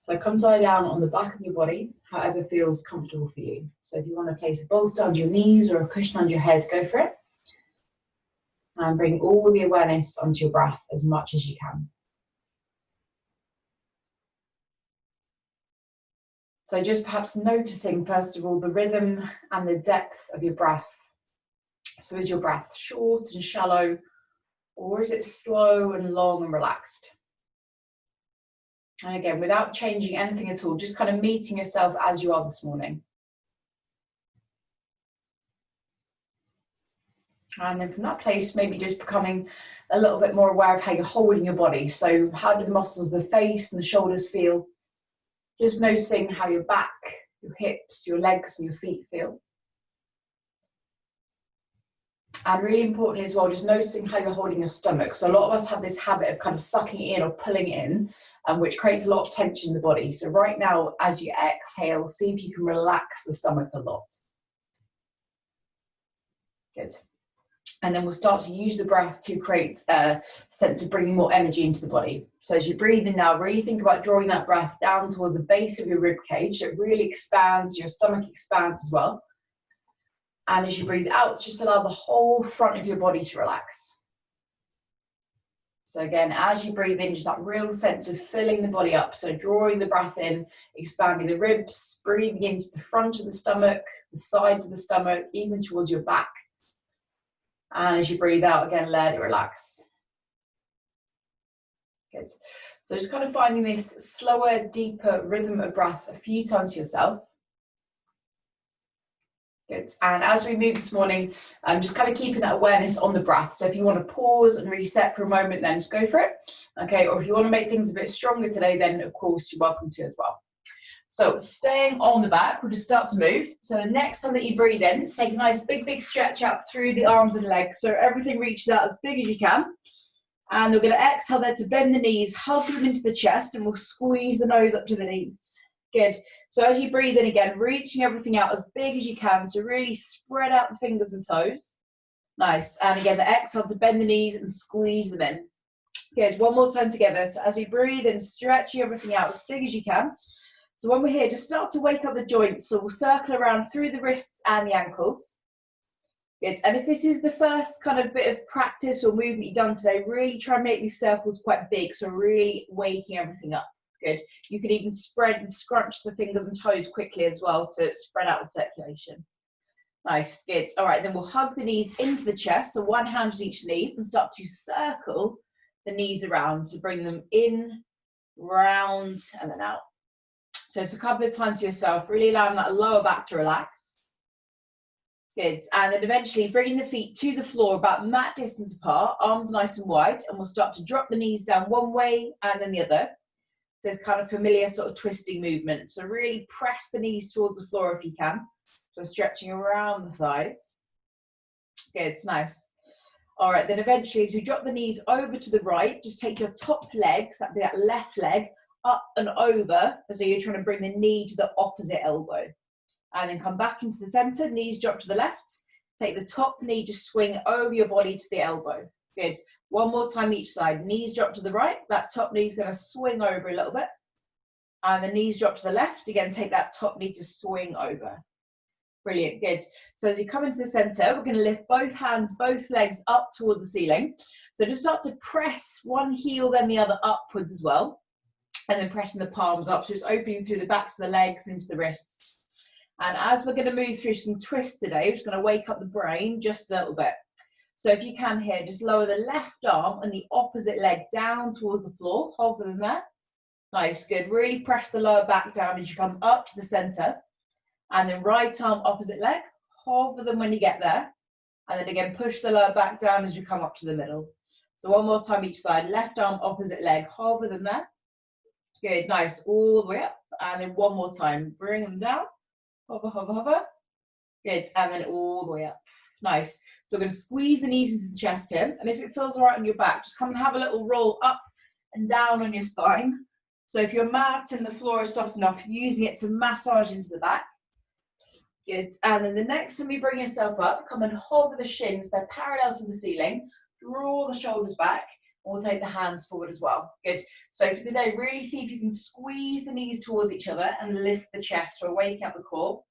So come lie down on the back of your body, however feels comfortable for you. So if you want to place a bolster under your knees or a cushion under your head, go for it. And bring all the awareness onto your breath as much as you can. So just perhaps noticing, first of all, the rhythm and the depth of your breath. So is your breath short and shallow, or is it slow and long and relaxed? And again, without changing anything at all, just kind of meeting yourself as you are this morning. And then from that place, maybe just becoming a little bit more aware of how you're holding your body. So how do the muscles of the face and the shoulders feel? Just noticing how your back, your hips, your legs and your feet feel. And really importantly as well, just noticing how you're holding your stomach. So a lot of us have this habit of kind of sucking it in or pulling it in, which creates a lot of tension in the body. So right now, as you exhale, see if you can relax the stomach a lot. Good. And then we'll start to use the breath to create a sense of bringing more energy into the body. So as you breathe in now, really think about drawing that breath down towards the base of your rib cage. So it really expands, your stomach expands as well. And as you breathe out, just allow the whole front of your body to relax. So again, as you breathe in, just that real sense of filling the body up. So drawing the breath in, expanding the ribs, breathing into the front of the stomach, the sides of the stomach, even towards your back. And as you breathe out, again, let it relax. Good. So just kind of finding this slower, deeper rhythm of breath a few times for yourself. Good. And as we move this morning, just kind of keeping that awareness on the breath. So if you want to pause and reset for a moment, then just go for it. Okay. Or if you want to make things a bit stronger today, then of course you're welcome to as well. So staying on the back, we'll just start to move. So the next time that you breathe in, just take a nice big stretch out through the arms and legs. So everything reaches out as big as you can. And we're going to exhale there to bend the knees, hug them into the chest, and we'll squeeze the nose up to the knees. Good. So as you breathe in again, reaching everything out as big as you can. So really spread out the fingers and toes. Nice. And again, the exhale to bend the knees and squeeze them in. Good. One more time together. So as you breathe in, stretching everything out as big as you can. So when we're here, just start to wake up the joints. So we'll circle around through the wrists and the ankles. Good. And if this is the first kind of bit of practice or movement you've done today, really try and make these circles quite big. So really waking everything up. Good. You can even spread and scrunch the fingers and toes quickly as well to spread out the circulation. Nice. Good. All right. Then we'll hug the knees into the chest. So one hand on each knee and start to circle the knees around to bring them in, round, and then out. So it's a couple of times to yourself, really allowing that lower back to relax. Good. And then eventually bringing the feet to the floor about mat distance apart, arms nice and wide, and we'll start to drop the knees down one way and then the other. So it's kind of familiar sort of twisting movement. So really press the knees towards the floor if you can. So stretching around the thighs. Good, it's nice. All right, then eventually as we drop the knees over to the right, just take your top legs, that'd be that left leg, up and over, as though you're trying to bring the knee to the opposite elbow. And then come back into the center, knees drop to the left. Take the top knee, just swing over your body to the elbow. Good. One more time each side. Knees drop to the right. That top knee is going to swing over a little bit. And the knees drop to the left. Again, take that top knee to swing over. Brilliant. Good. So as you come into the center, we're going to lift both hands, both legs up towards the ceiling. So just start to press one heel, then the other upwards as well. And then pressing the palms up. So just opening through the backs of the legs into the wrists. And as we're going to move through some twists today, we're just going to wake up the brain just a little bit. So if you can here, just lower the left arm and the opposite leg down towards the floor. Hold them there. Nice, good. Really press the lower back down as you come up to the center. And then right arm, opposite leg. Hover them when you get there. And then again, push the lower back down as you come up to the middle. So one more time each side. Left arm, opposite leg. Hover them there. Good, nice. All the way up. And then one more time. Bring them down. Hover, hover, hover. Good. And then all the way up. Nice. So we're going to squeeze the knees into the chest here. And if it feels all right on your back, just come and have a little roll up and down on your spine. So if your mat and the floor is soft enough, using it to massage into the back. Good. And then the next time you bring yourself up, come and hover the shins. They're parallel to the ceiling. Draw the shoulders back. We'll take the hands forward as well. Good. So for today, really see if you can squeeze the knees towards each other and lift the chest. We're waking up the core.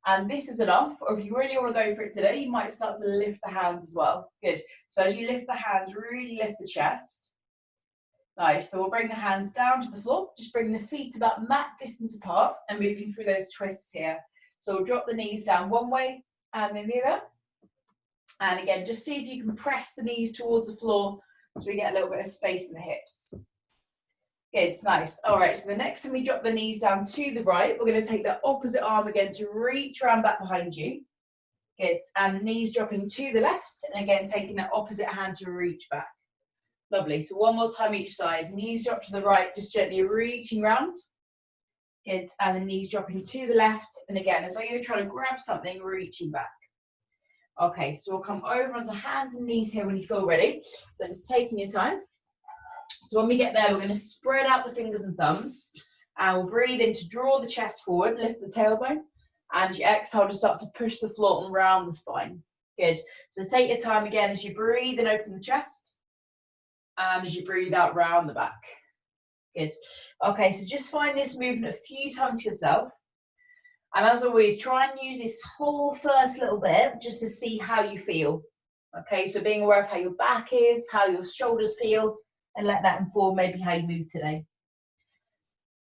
And this is enough, or if you really want to go for it today, you might start to lift the hands as well. Good. So as you lift the hands, really lift the chest. Nice. So we'll bring the hands down to the floor. Just bring the feet about mat distance apart and moving through those twists here. So we'll drop the knees down one way and then the other. And again, just see if you can press the knees towards the floor so we get a little bit of space in the hips. Good, it's nice. All right, so the next time we drop the knees down to the right, we're going to take the opposite arm again to reach around back behind you. Good, and knees dropping to the left, and again taking that opposite hand to reach back. Lovely, so one more time each side. Knees drop to the right, just gently reaching round. Good, and the knees dropping to the left, and again, as though you're trying to grab something, reaching back. Okay, so we'll come over onto hands and knees here when you feel ready. So just taking your time. So when we get there, we're going to spread out the fingers and thumbs. And we'll breathe in to draw the chest forward, lift the tailbone. And as you exhale, just start to push the floor and round the spine. Good. So take your time again as you breathe and open the chest. And as you breathe out, round the back. Good. Okay, so just find this movement a few times for yourself. And as always, try and use this whole first little bit just to see how you feel. Okay, so being aware of how your back is, how your shoulders feel, and let that inform maybe how you move today.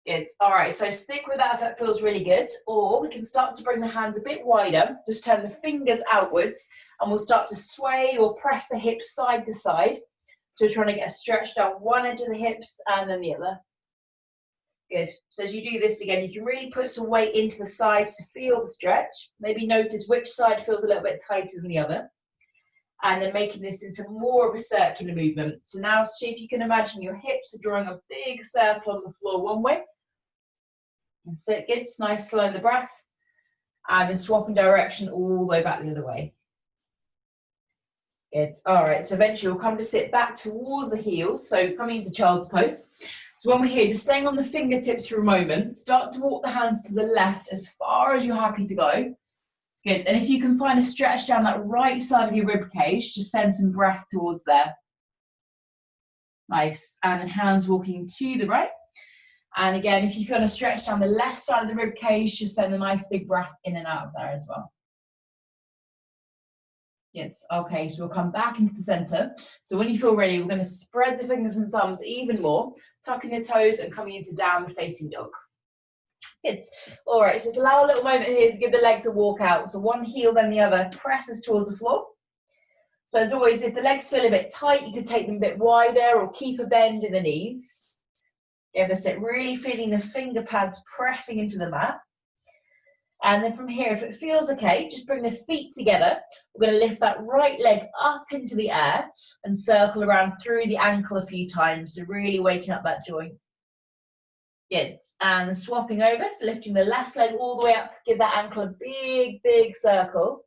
Good. All right, so stick with that if that feels really good. Or we can start to bring the hands a bit wider. Just turn the fingers outwards, and we'll start to sway or press the hips side to side. So we're trying to get a stretch down one edge of the hips and then the other. Good. So as you do this again, you can really put some weight into the sides to feel the stretch. Maybe notice which side feels a little bit tighter than the other. And then making this into more of a circular movement. So now see if you can imagine your hips are drawing a big circle on the floor one way. And so it gets nice, slow in the breath. And then swapping direction all the way back the other way. Good. All right, so eventually we'll come to sit back towards the heels. So coming into child's pose. So when we're here, just staying on the fingertips for a moment, start to walk the hands to the left as far as you're happy to go. Good, and if you can find a stretch down that right side of your rib cage, just send some breath towards there. Nice, and then hands walking to the right. And again, if you feel a stretch down the left side of the rib cage, just send a nice big breath in and out of there as well. Yes, okay, so we'll come back into the center. So when you feel ready, we're going to spread the fingers and thumbs even more, tucking the toes and coming into downward facing dog. Good. All right, just allow a little moment here to give the legs a walk out. So one heel, then the other presses towards the floor. So as always, if the legs feel a bit tight, you could take them a bit wider or keep a bend in the knees. Give this it, really feeling the finger pads pressing into the mat. And then from here, if it feels okay, just bring the feet together. We're going to lift that right leg up into the air and circle around through the ankle a few times. So really waking up that joint. Good. And then swapping over, so lifting the left leg all the way up. Give that ankle a big, big circle.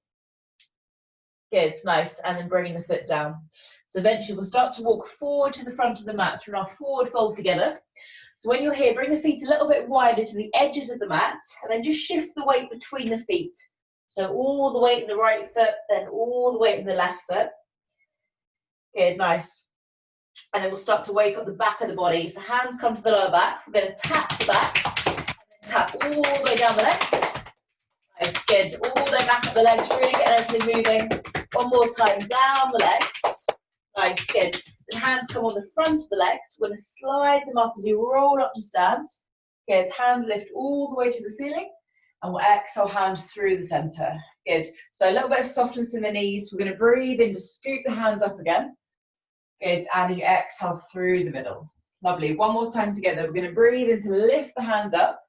Good, nice. And then bringing the foot down. So eventually we'll start to walk forward to the front of the mat through our forward fold together. So when you're here, bring the feet a little bit wider to the edges of the mat, and then just shift the weight between the feet. So all the weight in the right foot, then all the weight in the left foot. Good, nice. And then we'll start to wake up the back of the body. So hands come to the lower back. We're going to tap the back, and then tap all the way down the legs. Nice, good. All the way back up the legs, really getting everything moving. One more time, down the legs. Nice, good. The hands come on the front of the legs. We're going to slide them up as you roll up to stand. Good. Hands lift all the way to the ceiling. And we'll exhale, hands through the center. Good. So a little bit of softness in the knees. We're going to breathe in to scoop the hands up again. Good. And as you exhale through the middle. Lovely. One more time together. We're going to breathe in to lift the hands up.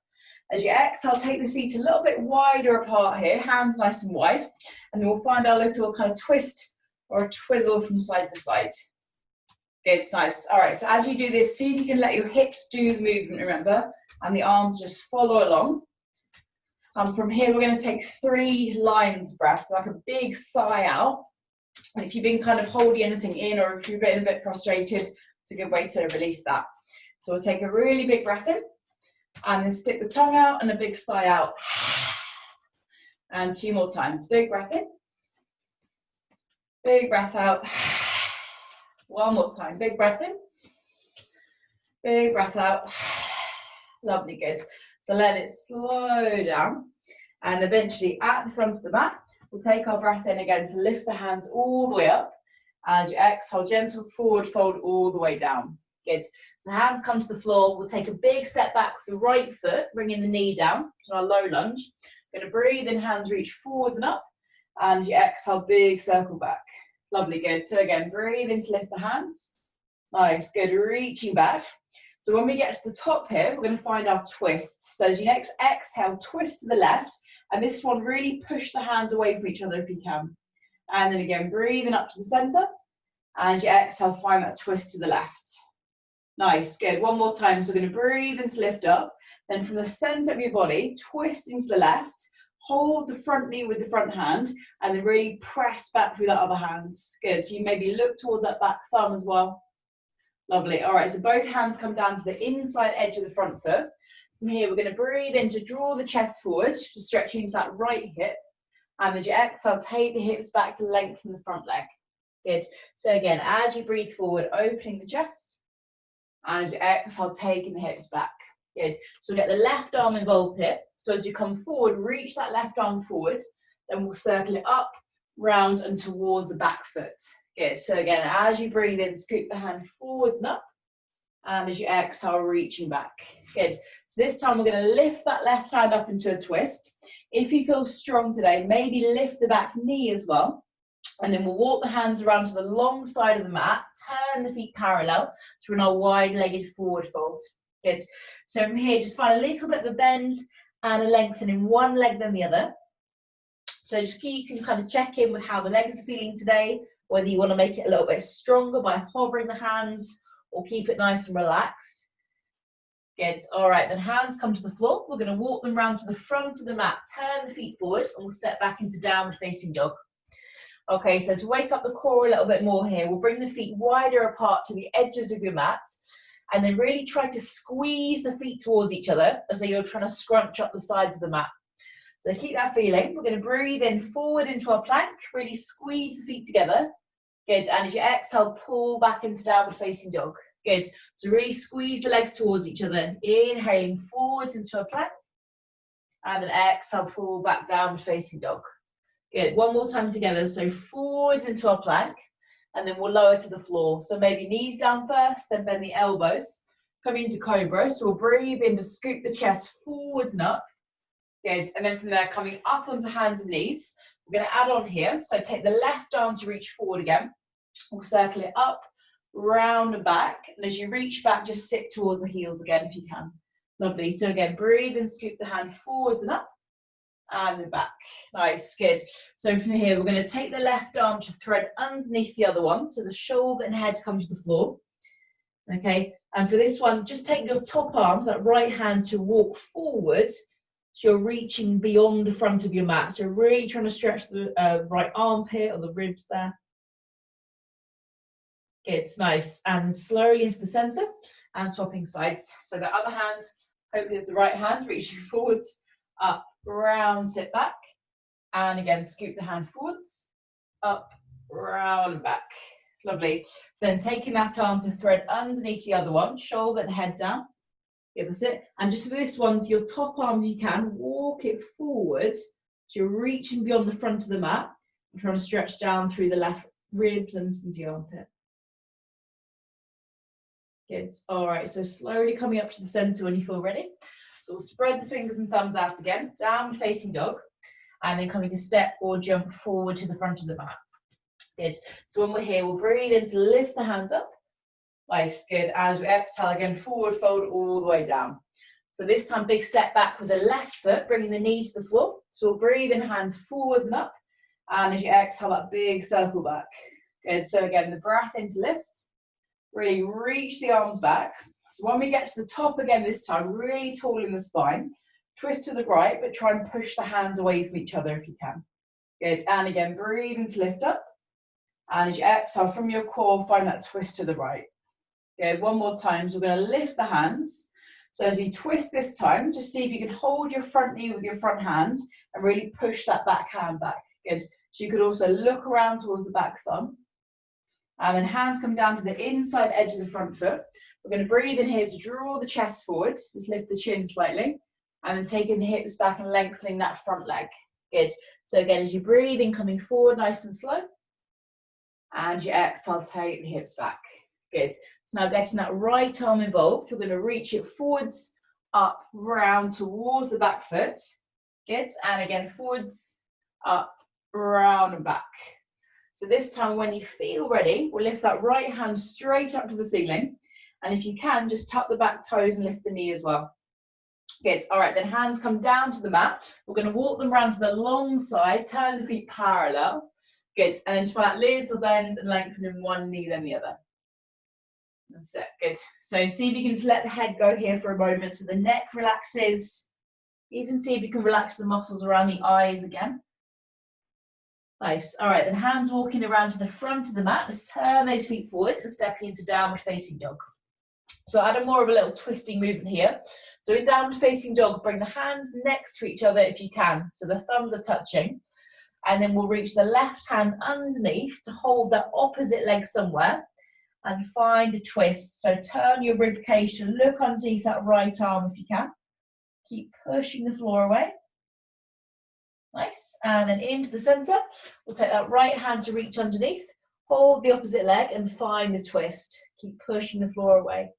As you exhale, take the feet a little bit wider apart here. Hands nice and wide. And then we'll find our little kind of twist or a twizzle from side to side. Good, nice. All right, so as you do this, see if you can let your hips do the movement, remember, and the arms just follow along. From here, we're going to take 3 lions breaths, like a big sigh out. And if you've been kind of holding anything in, or if you've been a bit frustrated, it's a good way to release that. So we'll take a really big breath in, and then stick the tongue out and a big sigh out. And 2 more times. Big breath in. Big breath out. One more time, big breath in, big breath out. Lovely, good. So let it slow down, and eventually at the front of the mat, we'll take our breath in again to lift the hands all the way up. As you exhale, gentle forward fold all the way down. Good. So hands come to the floor. We'll take a big step back with the right foot, bringing the knee down to our low lunge. We're going to breathe in, hands reach forwards and up. And you exhale, big circle back. Lovely, good. So again, breathe in to lift the hands. Nice, good. Reaching back. So when we get to the top here, we're going to find our twists. So as you next exhale, twist to the left. And this one, really push the hands away from each other if you can. And then again, breathing up to the center. And you exhale, find that twist to the left. Nice, good. One more time. So we're going to breathe in to lift up. Then from the center of your body, twist into the left. Hold the front knee with the front hand. And then really press back through that other hand. Good. So you maybe look towards that back thumb as well. Lovely. All right, so both hands come down to the inside edge of the front foot. From here, we're going to breathe in to draw the chest forward, just stretching into that right hip. And as you exhale, take the hips back to lengthen the front leg. Good. So again, as you breathe forward, opening the chest. And as you exhale, taking the hips back. Good. So we get the left arm involved here. So as you come forward, reach that left arm forward. Then we'll circle it up, round, and towards the back foot. Good. So again, as you breathe in, scoop the hand forwards and up. And as you exhale, reaching back. Good. So this time we're going to lift that left hand up into a twist. If you feel strong today, maybe lift the back knee as well. And then we'll walk the hands around to the long side of the mat, turn the feet parallel to in our wide-legged forward fold. Good. So from here, just find a little bit of a bend and a lengthen in one leg than the other. So just you can kind of check in with how the legs are feeling today, whether you want to make it a little bit stronger by hovering the hands or keep it nice and relaxed. Good. All right, then hands come to the floor. We're going to walk them round to the front of the mat, turn the feet forward, and we'll step back into downward facing dog. Okay, so to wake up the core a little bit more here, we'll bring the feet wider apart to the edges of your mat, and then really try to squeeze the feet towards each other as though you're trying to scrunch up the sides of the mat. So keep that feeling. We're going to breathe in forward into our plank, really squeeze the feet together. Good, and as you exhale, pull back into downward facing dog. Good, so really squeeze the legs towards each other. Inhaling forwards into a plank, and then exhale, pull back downward facing dog. Good, one more time together. So forwards into our plank, and then we'll lower to the floor. So maybe knees down first, then bend the elbows. Coming into Cobra, so we'll breathe in to scoop the chest forwards and up. Good, and then from there, coming up onto hands and knees. We're going to add on here. So take the left arm to reach forward again. We'll circle it up, round and back. And as you reach back, just sit towards the heels again if you can. Lovely. So again, breathe and scoop the hand forwards and up. And then back. Nice, good. So from here, we're going to take the left arm to thread underneath the other one. So the shoulder and head come to the floor. Okay, and for this one, just take your top arms, that right hand, to walk forward. So you're reaching beyond the front of your mat. So really trying to stretch the right armpit or the ribs there. Good, nice. And slowly into the center and swapping sides. So the other hand, hopefully it's the right hand, reaching forwards, up, round, sit back. And again, scoop the hand forwards, up, round, back. Lovely. So then taking that arm to thread underneath the other one, shoulder and head down. Yeah, that's it. And just for this one, for your top arm, you can walk it forward. So you're reaching beyond the front of the mat. I'm trying to stretch down through the left ribs and into the armpit. Good. All right, so slowly coming up to the center when you feel ready. So we'll spread the fingers and thumbs out again, downward facing dog, and then coming to step or jump forward to the front of the mat. Good. So when we're here, we'll breathe in to lift the hands up. Nice, good. As we exhale again, forward fold all the way down. So this time, big step back with the left foot, bringing the knee to the floor. So we'll breathe in, hands forwards and up. And as you exhale, that big circle back. Good. So again, the breath in to lift. Really reach the arms back. So when we get to the top again this time, really tall in the spine. Twist to the right, but try and push the hands away from each other if you can. Good. And again, breathe in to lift up. And as you exhale from your core, find that twist to the right. Good. One more time. So we're going to lift the hands. So as you twist this time, just see if you can hold your front knee with your front hand and really push that back hand back. Good. So you could also look around towards the back thumb. And then hands come down to the inside edge of the front foot. We're going to breathe in here to draw the chest forward. Just lift the chin slightly. And then taking the hips back and lengthening that front leg. Good. So again, as you breathe in, coming forward nice and slow. And you exhale, take the hips back. Good. So now getting that right arm involved, we're going to reach it forwards, up, round, towards the back foot. Good. And again, forwards, up, round and back. So this time when you feel ready, we'll lift that right hand straight up to the ceiling. And if you can, just tuck the back toes and lift the knee as well. Good. All right, then hands come down to the mat. We're going to walk them round to the long side, turn the feet parallel. Good. And then try that little bend and lengthening one knee, then the other. That's it. Good. So see if you can just let the head go here for a moment so the neck relaxes. Even see if you can relax the muscles around the eyes again. Nice. All right, then hands walking around to the front of the mat. Let's turn those feet forward and stepping into downward facing dog. So add a more of a little twisting movement here. So in downward facing dog, bring the hands next to each other if you can. So the thumbs are touching. And then we'll reach the left hand underneath to hold that opposite leg somewhere and find a twist. So turn your rib cage to look underneath that right arm if you can. Keep pushing the floor away. Nice. And then into the center. We'll take that right hand to reach underneath. Hold the opposite leg and find the twist. Keep pushing the floor away.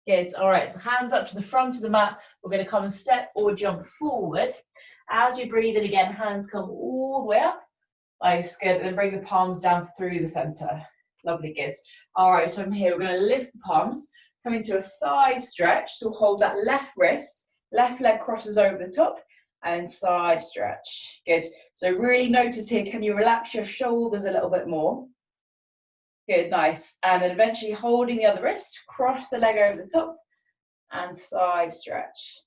Good. All right, so hands up to the front of the mat. We're going to come and step or jump forward. As you breathe in again, hands come all the way up. Nice, good. And then bring the palms down through the center. Lovely, good. All right, so from here, we're going to lift the palms, come into a side stretch. So we'll hold that left wrist, left leg crosses over the top, and side stretch. Good. So really notice here, can you relax your shoulders a little bit more? Good, nice. And then eventually holding the other wrist, cross the leg over the top and side stretch.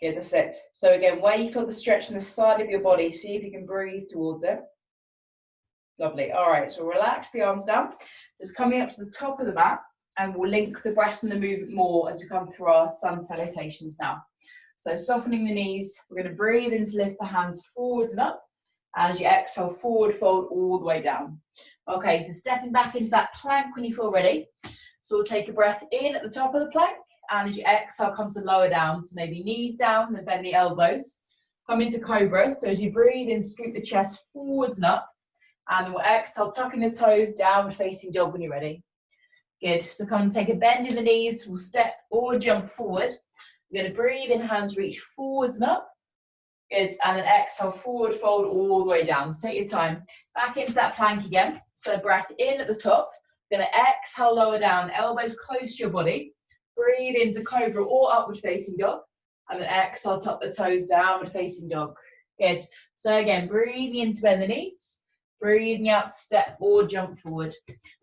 Good, that's it. So again, where you feel the stretch on the side of your body, see if you can breathe towards it. Lovely. All right, so relax the arms down. Just coming up to the top of the mat and we'll link the breath and the movement more as we come through our sun salutations now. So softening the knees, we're going to breathe in to lift the hands forwards and up. And as you exhale, forward fold all the way down. Okay, so stepping back into that plank when you feel ready. So we'll take a breath in at the top of the plank. And as you exhale, come to lower down. So maybe knees down, then bend the elbows. Come into Cobra. So as you breathe in, scoop the chest forwards and up. And then we'll exhale, tucking the toes, downward facing dog when you're ready. Good. So come and take a bend in the knees. We'll step or jump forward. We're going to breathe in, hands reach forwards and up. Good, and then exhale, forward fold all the way down. So take your time. Back into that plank again. So breath in at the top. We're going to exhale, lower down, elbows close to your body. Breathe into Cobra or upward facing dog. And then exhale, tuck the toes, downward facing dog. Good. So again, breathing in to bend the knees. Breathing out to step or jump forward.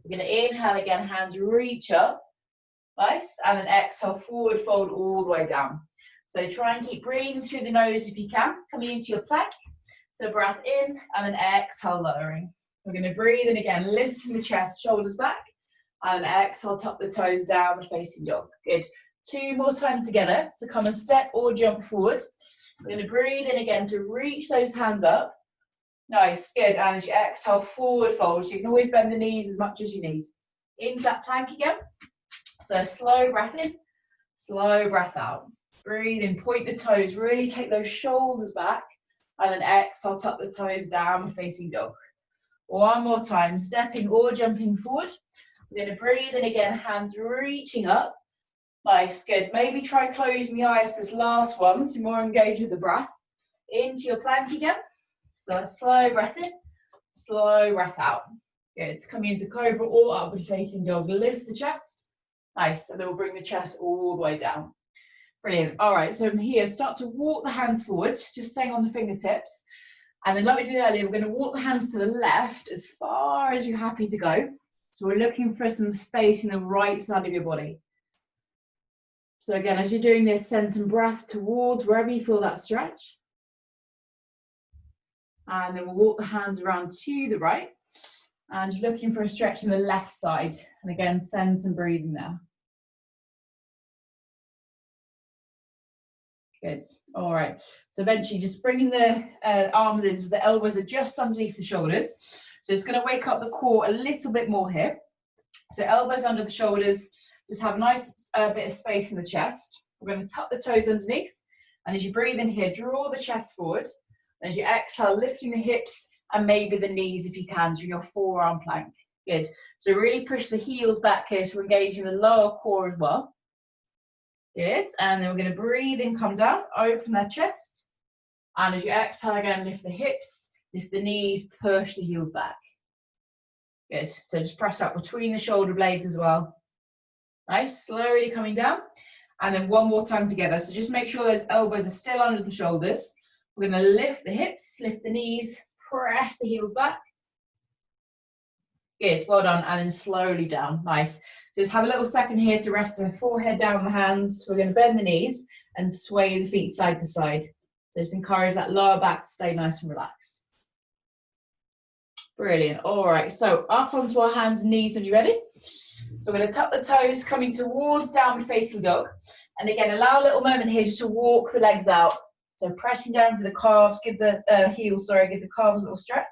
We're going to inhale again, hands reach up. Nice. And then exhale, forward fold all the way down. So try and keep breathing through the nose if you can, coming into your plank. So breath in and then exhale, lowering. We're going to breathe in again, lifting the chest, shoulders back. And exhale, tuck the toes, downward facing dog. Good. 2 more times together. So come and step or jump forward. We're going to breathe in again to reach those hands up. Nice, good. And as you exhale, forward fold. So you can always bend the knees as much as you need. Into that plank again. So slow breath in, slow breath out. Breathe in, point the toes, really take those shoulders back, and then exhale, tuck the toes down, facing dog. 1 more time, stepping or jumping forward. We're going to breathe in again, hands reaching up. Nice, good. Maybe try closing the eyes this last one, so more engaged with the breath. Into your plank again. So slow breath in, slow breath out. Good. Coming into Cobra or upward facing dog. Lift the chest. Nice, and then we'll bring the chest all the way down. Brilliant. All right, so from here, start to walk the hands forward, just staying on the fingertips. And then like we did earlier, we're going to walk the hands to the left as far as you're happy to go. So we're looking for some space in the right side of your body. So again, as you're doing this, send some breath towards wherever you feel that stretch. And then we'll walk the hands around to the right. And just looking for a stretch in the left side. And again, send some breathing there. Good. All right. So eventually just bringing the arms in so the elbows are just underneath the shoulders. So it's going to wake up the core a little bit more here. So elbows under the shoulders, just have a nice bit of space in the chest. We're going to tuck the toes underneath, and as you breathe in here, draw the chest forward. And as you exhale, lifting the hips and maybe the knees if you can, to your forearm plank. Good. So really push the heels back here, so we're engaging the lower core as well. Good. And then we're going to breathe in, come down, open that chest. And as you exhale again, lift the hips, lift the knees, push the heels back. Good. So just press up between the shoulder blades as well. Nice. Slowly coming down. And then one more time together. So just make sure those elbows are still under the shoulders. We're going to lift the hips, lift the knees, press the heels back. Good, well done. And then slowly down. Nice. Just have a little second here to rest the forehead down on the hands. We're going to bend the knees and sway the feet side to side. So just encourage that lower back to stay nice and relaxed. Brilliant. All right, so up onto our hands and knees when you're ready. So we're going to tuck the toes, coming towards downward facing dog. And again, allow a little moment here just to walk the legs out. So pressing down for the calves, give the heels, give the calves a little stretch.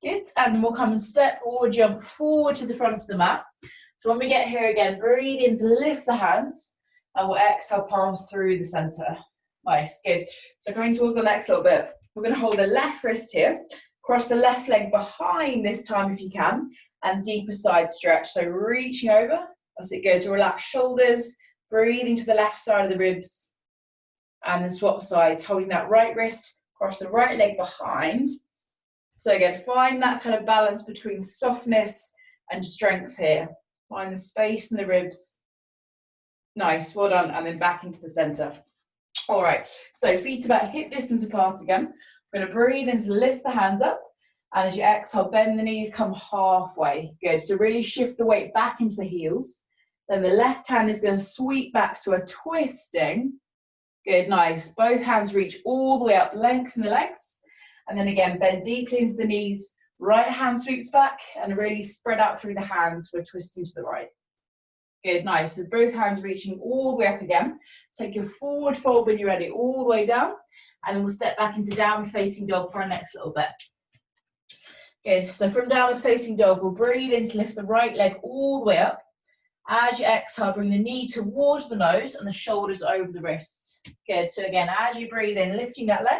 Good, and then we'll come and step or jump forward to the front of the mat. So when we get here again, breathe in to lift the hands, and we'll exhale, palms through the center. Nice, good. So coming towards the next little bit, we're going to hold the left wrist here, cross the left leg behind this time if you can, and deeper side stretch. So reaching over, as it goes to relax shoulders, breathing to the left side of the ribs, and then swap sides, holding that right wrist, cross the right leg behind. So again, find that kind of balance between softness and strength here. Find the space in the ribs. Nice, well done. And then back into the center. All right, so feet about hip distance apart again. We're going to breathe in to lift the hands up. And as you exhale, bend the knees, come halfway. Good, so really shift the weight back into the heels. Then the left hand is going to sweep back, so a twisting. Good, nice. Both hands reach all the way up, lengthen the legs. And then again, bend deeply into the knees. Right hand sweeps back and really spread out through the hands. We're twisting to the right. Good, nice. So both hands reaching all the way up again. Take your forward fold when you're ready, all the way down. And then we'll step back into downward facing dog for our next little bit. Good, so from downward facing dog, we'll breathe in to lift the right leg all the way up. As you exhale, bring the knee towards the nose and the shoulders over the wrists. Good, so again, as you breathe in, lifting that leg.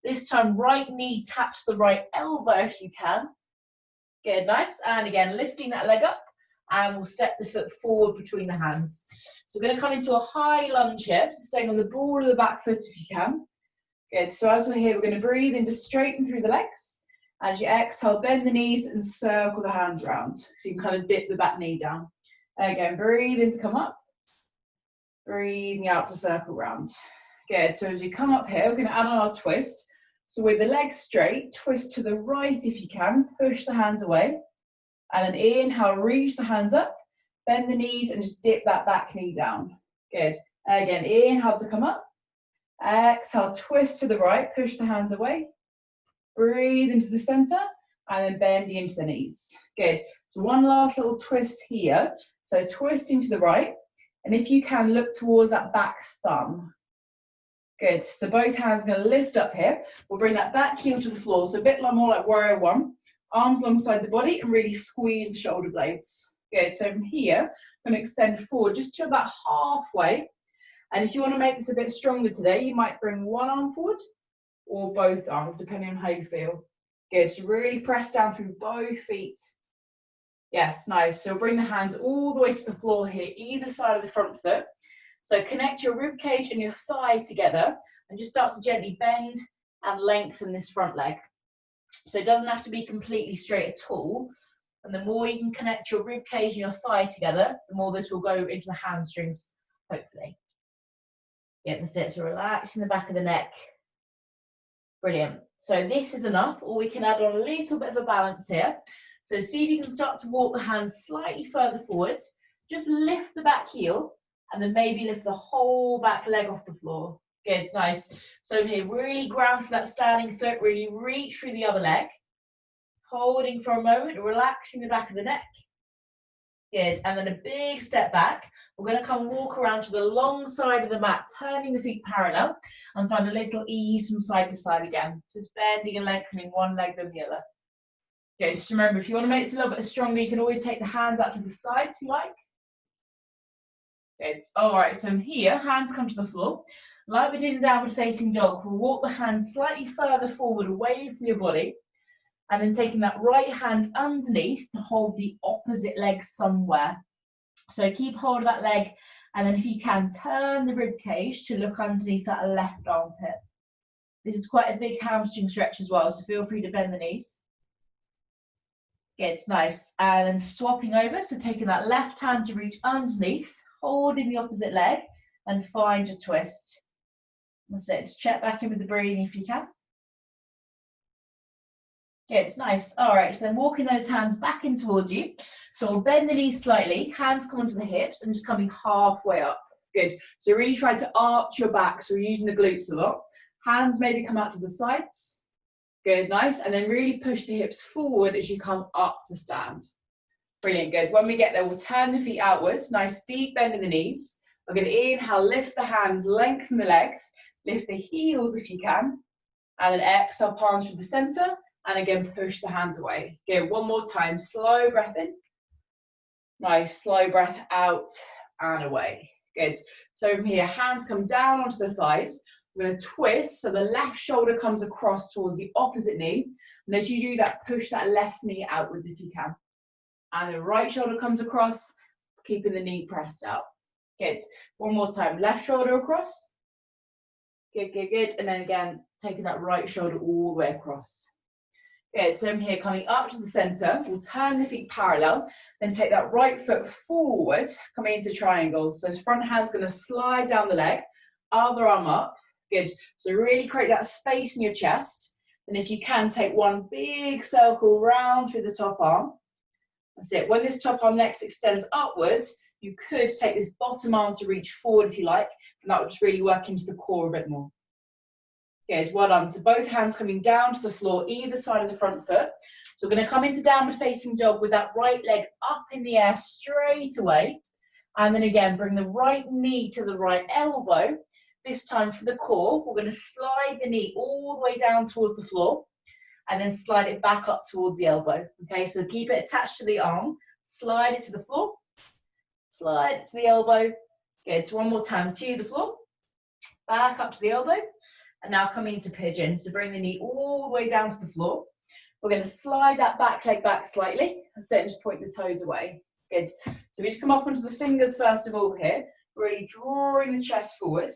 This time, right knee taps the right elbow if you can. Good, nice. And again, lifting that leg up, and we'll step the foot forward between the hands. So we're going to come into a high lunge here, so staying on the ball of the back foot if you can. Good, so as we're here, we're going to breathe in to straighten through the legs. As you exhale, bend the knees and circle the hands around. So you can kind of dip the back knee down. Again, breathe in to come up. Breathing out to circle round. Good, so as you come up here, we're going to add on our twist. So with the legs straight, twist to the right if you can, push the hands away. And then inhale, reach the hands up, bend the knees and just dip that back knee down. Good. Again, inhale to come up. Exhale, twist to the right, push the hands away. Breathe into the center and then bending into the knees. Good. So one last little twist here. So twisting to the right. And if you can, look towards that back thumb. Good, so both hands are going to lift up here. We'll bring that back heel to the floor, so a bit more like warrior one. Arms alongside the body and really squeeze the shoulder blades. Good, so from here, I'm going to extend forward just to about halfway. And if you want to make this a bit stronger today, you might bring one arm forward or both arms, depending on how you feel. Good, so really press down through both feet. Yes, nice. So bring the hands all the way to the floor here, either side of the front foot. So connect your rib cage and your thigh together and just start to gently bend and lengthen this front leg. So it doesn't have to be completely straight at all. And the more you can connect your rib cage and your thigh together, the more this will go into the hamstrings, hopefully. Yeah, that's it. So relaxing the back of the neck. Brilliant. So this is enough, or we can add on a little bit of a balance here. So see if you can start to walk the hands slightly further forwards. Just lift the back heel. And then maybe lift the whole back leg off the floor. Good, nice. So here, really ground for that standing foot, really reach through the other leg. Holding for a moment, relaxing the back of the neck. Good, and then a big step back. We're going to come walk around to the long side of the mat, turning the feet parallel, and find a little ease from side to side again. Just bending and lengthening one leg then the other. Okay, just remember, if you want to make it a little bit stronger, you can always take the hands out to the side if you like. Good. All right, so from here, hands come to the floor. Like we did in downward facing dog, we'll walk the hands slightly further forward away from your body, and then taking that right hand underneath to hold the opposite leg somewhere. So keep hold of that leg, and then if you can, turn the rib cage to look underneath that left armpit. This is quite a big hamstring stretch as well, so feel free to bend the knees. Good, nice. And then swapping over, so taking that left hand to reach underneath, holding the opposite leg, and find your twist. That's it, just check back in with the breathing if you can. Good, nice. All right, so then walking those hands back in towards you. So we'll bend the knees slightly, hands come onto the hips, and just coming halfway up. Good. So really try to arch your back, so we're using the glutes a lot. Hands maybe come out to the sides. Good, nice. And then really push the hips forward as you come up to stand. Brilliant, good. When we get there, we'll turn the feet outwards. Nice deep bend in the knees. We're going to inhale, lift the hands, lengthen the legs, lift the heels if you can. And then exhale, palms through the center. And again, push the hands away. Good, one more time. Slow breath in. Nice, slow breath out and away. Good. So from here, hands come down onto the thighs. We're going to twist, so the left shoulder comes across towards the opposite knee. And as you do that, push that left knee outwards if you can. And the right shoulder comes across, keeping the knee pressed out. Good. One more time. Left shoulder across. Good, good, good. And then again, taking that right shoulder all the way across. Good. So from here, coming up to the center, we'll turn the feet parallel, then take that right foot forward, coming into triangle. So his front hand's going to slide down the leg, other arm up. Good. So really create that space in your chest. And if you can, take one big circle round through the top arm. That's it. When this top arm next extends upwards, you could take this bottom arm to reach forward if you like, and that would just really work into the core a bit more. Good, well done. So both hands coming down to the floor, either side of the front foot. So we're going to come into downward facing dog with that right leg up in the air straight away. And then again, bring the right knee to the right elbow. This time for the core, we're going to slide the knee all the way down towards the floor and then slide it back up towards the elbow. Okay, so keep it attached to the arm, slide it to the floor, slide it to the elbow. Good, so one more time to the floor, back up to the elbow. And now coming into pigeon, so bring the knee all the way down to the floor. We're going to slide that back leg back slightly, and just point the toes away. Good. So we just come up onto the fingers first of all here, really drawing the chest forward.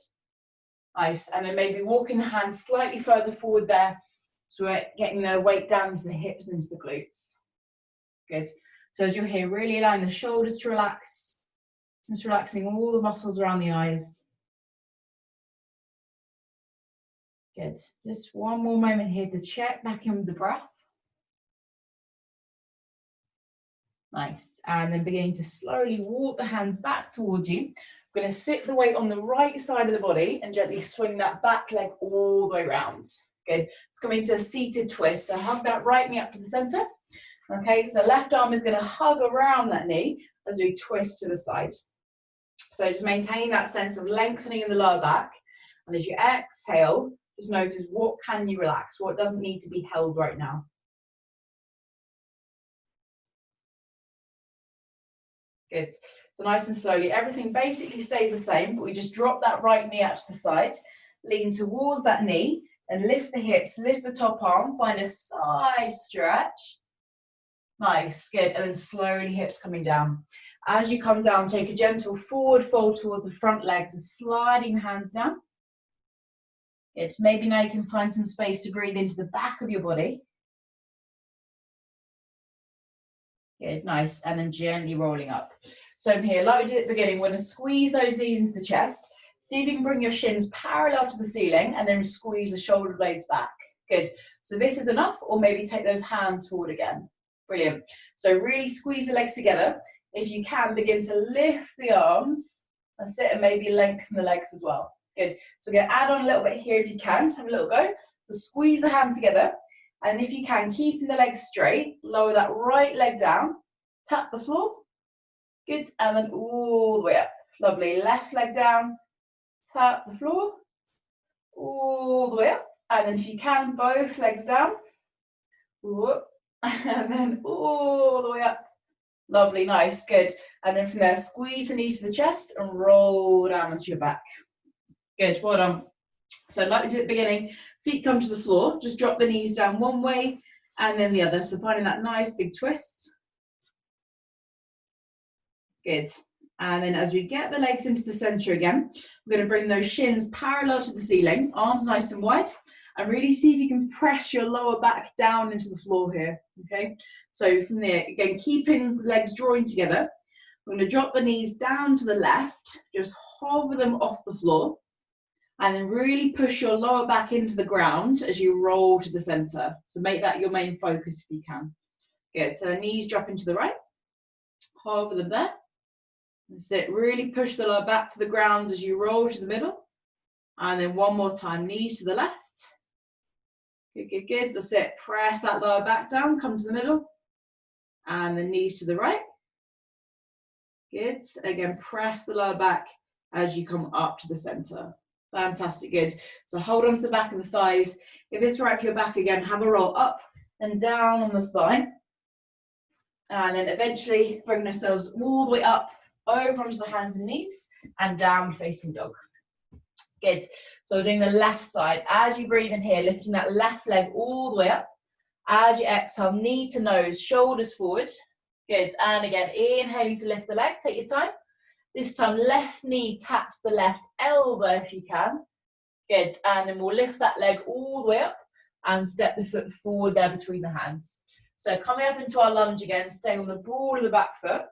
Nice. And then maybe walking the hands slightly further forward there, so we're getting the weight down to the hips and into the glutes. Good. So as you're here, really allowing the shoulders to relax, just relaxing all the muscles around the eyes. Good. Just one more moment here to check back in with the breath. Nice. And then beginning to slowly walk the hands back towards you. We're going to sit the weight on the right side of the body and gently swing that back leg all the way around. Good. Come into a seated twist. So hug that right knee up to the center. Okay, so left arm is going to hug around that knee as we twist to the side. So just maintain that sense of lengthening in the lower back. And as you exhale, just notice what can you relax, what doesn't need to be held right now. Good. So nice and slowly, everything basically stays the same, but we just drop that right knee out to the side, lean towards that knee, and lift the hips, lift the top arm, find a side stretch. Nice, good. And then slowly hips coming down. As you come down, take a gentle forward fold towards the front legs and sliding the hands down. It's maybe now you can find some space to breathe into the back of your body. Good, nice. And then gently rolling up. So from here, like we did at the beginning, we're going to squeeze those knees into the chest. See if you can bring your shins parallel to the ceiling and then squeeze the shoulder blades back. Good. So this is enough, or maybe take those hands forward again. Brilliant. So really squeeze the legs together. If you can, begin to lift the arms. That's it, and maybe lengthen the legs as well. Good. So we're going to add on a little bit here if you can. Just have a little go. So squeeze the hand together. And if you can, keeping the legs straight, lower that right leg down. Tap the floor. Good. And then all the way up. Lovely. Left leg down. Tap the floor. All the way up. And then if you can, both legs down. Whoop. And then all the way up. Lovely, nice, good. And then from there, squeeze the knees to the chest and roll down onto your back. Good, well done. So like we did at the beginning, feet come to the floor, just drop the knees down one way and then the other. So finding that nice big twist. Good. And then as we get the legs into the center again, we're going to bring those shins parallel to the ceiling, arms nice and wide, and really see if you can press your lower back down into the floor here, okay? So from there, again, keeping the legs drawing together, we're going to drop the knees down to the left, just hover them off the floor, and then really push your lower back into the ground as you roll to the center. So make that your main focus if you can. Good, so the knees drop into the right, hover them there. That's it, really push the lower back to the ground as you roll to the middle. And then one more time, knees to the left. Good, good, good. That's it, press that lower back down, come to the middle. And then knees to the right. Good, again, press the lower back as you come up to the center. Fantastic, good. So hold on to the back of the thighs. If it's right for your back again, have a roll up and down on the spine. And then eventually bring ourselves all the way up, over onto the hands and knees, and down facing dog. Good. So we're doing the left side. As you breathe in here, lifting that left leg all the way up. As you exhale, knee to nose, shoulders forward. Good. And again, inhaling to lift the leg. Take your time. This time, left knee taps the left elbow if you can. Good. And then we'll lift that leg all the way up and step the foot forward there between the hands. So coming up into our lunge again, staying on the ball of the back foot.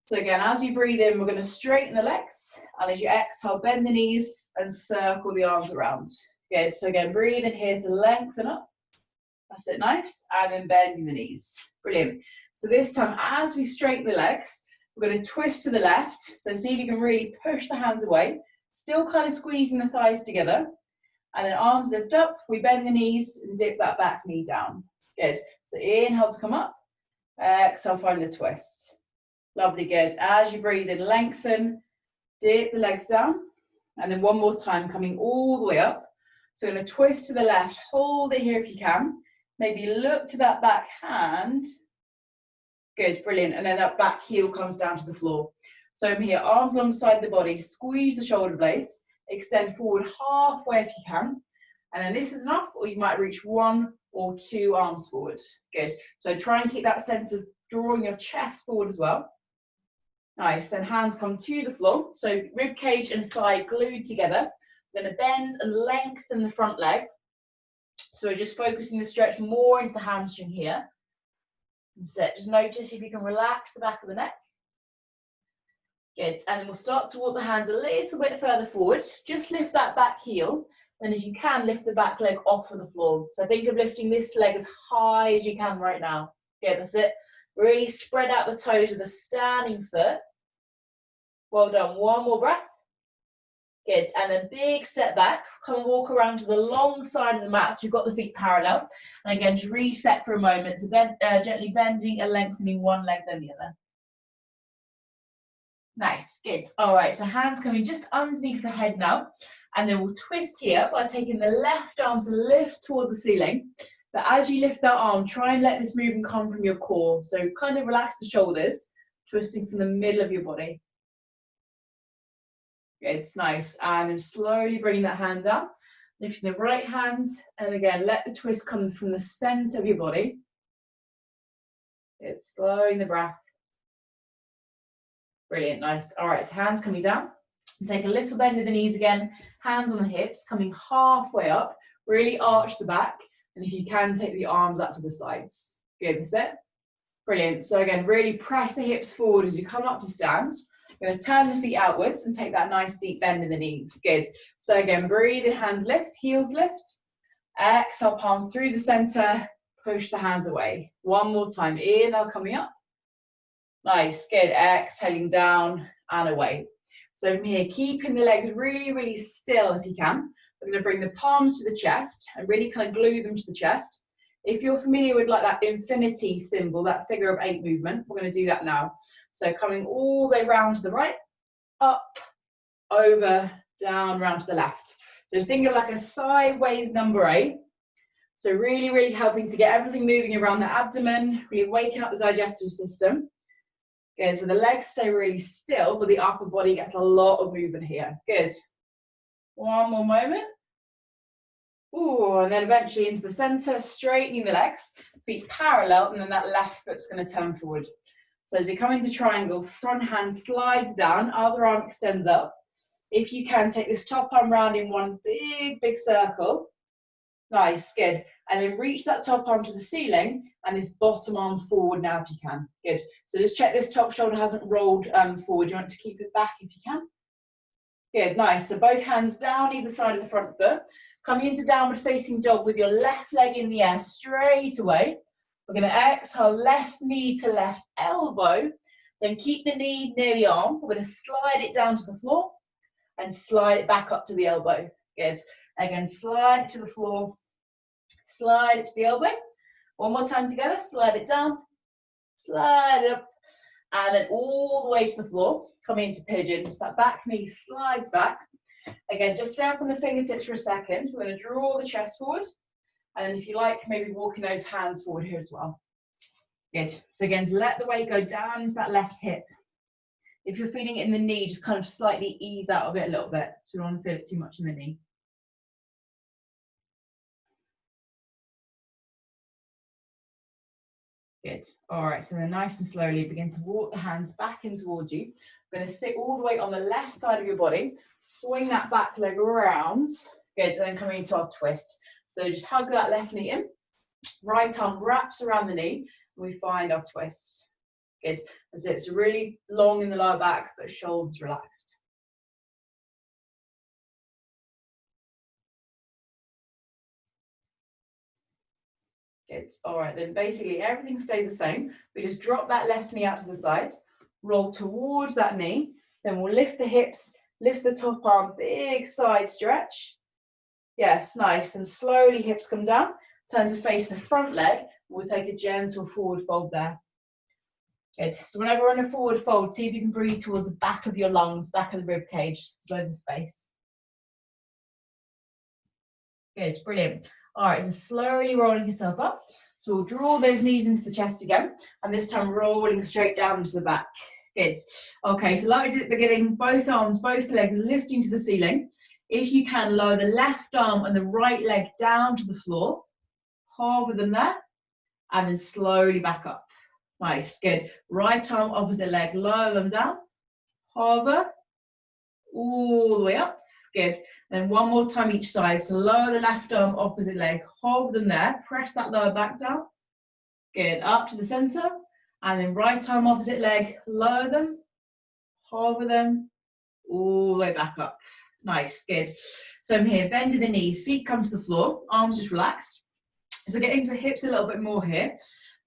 So again, as you breathe in, we're going to straighten the legs. And as you exhale, bend the knees and circle the arms around. Good. So again, breathe in here to lengthen up. That's it, nice. And then bending the knees. Brilliant. So this time, as we straighten the legs, we're going to twist to the left. So see if you can really push the hands away. Still kind of squeezing the thighs together. And then arms lift up. We bend the knees and dip that back knee down. Good. So inhale to come up. Exhale, find the twist. Lovely, good. As you breathe in, lengthen. Dip the legs down. And then one more time, coming all the way up. So we're going to twist to the left. Hold it here if you can. Maybe look to that back hand. Good, brilliant. And then that back heel comes down to the floor. So from here, arms alongside the body. Squeeze the shoulder blades. Extend forward halfway if you can. And then this is enough, or you might reach one or two arms forward. Good. So try and keep that sense of drawing your chest forward as well. Nice. Then hands come to the floor. So rib cage and thigh glued together. We're going to bend and lengthen the front leg. So we're just focusing the stretch more into the hamstring here. And so just notice if you can relax the back of the neck. Good. And then we'll start to walk the hands a little bit further forward. Just lift that back heel. And if you can, lift the back leg off of the floor. So think of lifting this leg as high as you can right now. Good, that's it. Really spread out the toes of the standing foot. Well done. One more breath. Good. And then big step back. Come and walk around to the long side of the mat. So you've got the feet parallel. And again, just reset for a moment. So gently bending and lengthening one leg then the other. Nice. Good. All right. So hands coming just underneath the head now. And then we'll twist here by taking the left arm to lift towards the ceiling. But as you lift that arm, try and let this movement come from your core. So kind of relax the shoulders, twisting from the middle of your body. It's nice. And then slowly bring that hand down, lifting the right hand. And again, let the twist come from the center of your body. It's slowing the breath. Brilliant, nice. All right, so hands coming down. And take a little bend of the knees again. Hands on the hips, coming halfway up. Really arch the back. And if you can, take the arms up to the sides. Good, that's it. Brilliant. So again, really press the hips forward as you come up to stand. You're going to turn the feet outwards and take that nice deep bend in the knees. Good. So again, breathe in, hands lift, heels lift. Exhale, palms through the center. Push the hands away. One more time. Inhale, coming up. Nice. Good. Exhaling down and away. So from here, keeping the legs really, really still if you can. We're going to bring the palms to the chest and really kind of glue them to the chest. If you're familiar with like that infinity symbol, that figure of 8 movement, we're going to do that now. So coming all the way round to the right, up, over, down, round to the left. Just think of like a sideways number 8. So really, really helping to get everything moving around the abdomen, really waking up the digestive system. Good, so the legs stay really still, but the upper body gets a lot of movement here. Good. One more moment. Ooh, and then eventually into the center, straightening the legs, feet parallel, and then that left foot's going to turn forward. So as you come into triangle, front hand slides down, other arm extends up. If you can, take this top arm round in one big, big circle. Nice, good. And then reach that top arm to the ceiling and this bottom arm forward now if you can. Good. So just check this top shoulder hasn't rolled forward. You want to keep it back if you can. Good, nice. So both hands down either side of the front foot. Coming into downward facing dog with your left leg in the air straight away. We're going to exhale left knee to left elbow. Then keep the knee near the arm. We're going to slide it down to the floor and slide it back up to the elbow. Good. Again, slide it to the floor. Slide it to the elbow. One more time together. Slide it down. Slide it up. And then all the way to the floor. Coming into pigeon. So that back knee slides back. Again, just stay up on the fingertips for a second. We're going to draw the chest forward. And then if you like, maybe walking those hands forward here as well. Good. So again, just let the weight go down into that left hip. If you're feeling it in the knee, just kind of slightly ease out of it a little bit. So you don't want to feel it too much in the knee. Good. All right, so then nice and slowly begin to walk the hands back in towards you. We're going to sit all the way on the left side of your body. Swing that back leg around. Good, and then coming into our twist. So just hug that left knee in. Right arm wraps around the knee. And we find our twist. Good. As it's really long in the lower back, but shoulders relaxed. Good. All right, then basically everything stays the same. We just drop that left knee out to the side, roll towards that knee, then we'll lift the hips, lift the top arm, big side stretch. Yes, nice. Then slowly hips come down, turn to face the front leg. We'll take a gentle forward fold there. Good. So whenever we're in a forward fold, see if you can breathe towards the back of your lungs, back of the rib cage. There's loads of space. Good, brilliant. All right, so slowly rolling yourself up. So we'll draw those knees into the chest again, and this time rolling straight down to the back. Good. Okay, so like we did at the beginning, both arms, both legs lifting to the ceiling. If you can, lower the left arm and the right leg down to the floor. Hover them there, and then slowly back up. Nice, good. Right arm, opposite leg, lower them down. Hover, all the way up. Good. Then one more time each side. So lower the left arm, opposite leg, hold them there. Press that lower back down. Good. Up to the center. And then right arm, opposite leg, lower them, hover them, all the way back up. Nice. Good. So I'm here, bending the knees, feet come to the floor, arms just relaxed. So getting to the hips a little bit more here.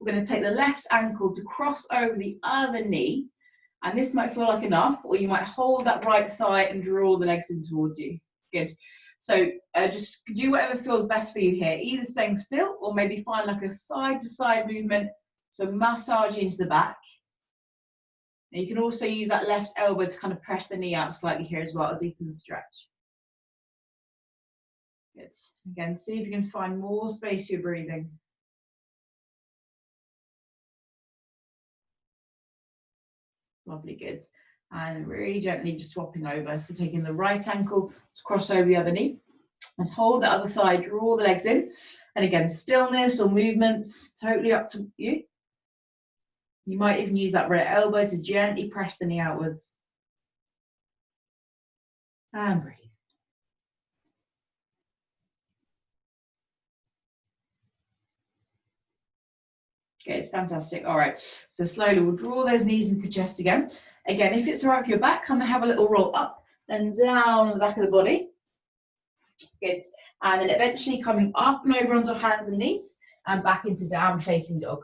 We're going to take the left ankle to cross over the other knee. And this might feel like enough, or you might hold that right thigh and draw the legs in towards you. Good. So just do whatever feels best for you here, either staying still or maybe find like a side to side movement. So massage into the back. And you can also use that left elbow to kind of press the knee out slightly here as well to deepen the stretch. Good. Again, see if you can find more space for your breathing. Lovely, good. And really gently just swapping over. So taking the right ankle to cross over the other knee. Let's hold the other thigh, draw the legs in. And again, stillness or movements, totally up to you. You might even use that right elbow to gently press the knee outwards. And breathe. Okay, it's fantastic. All right, so slowly we'll draw those knees into the chest again. Again, if it's all right for your back, come and have a little roll up and down on the back of the body. Good. And then eventually coming up and over onto hands and knees and back into downward facing dog.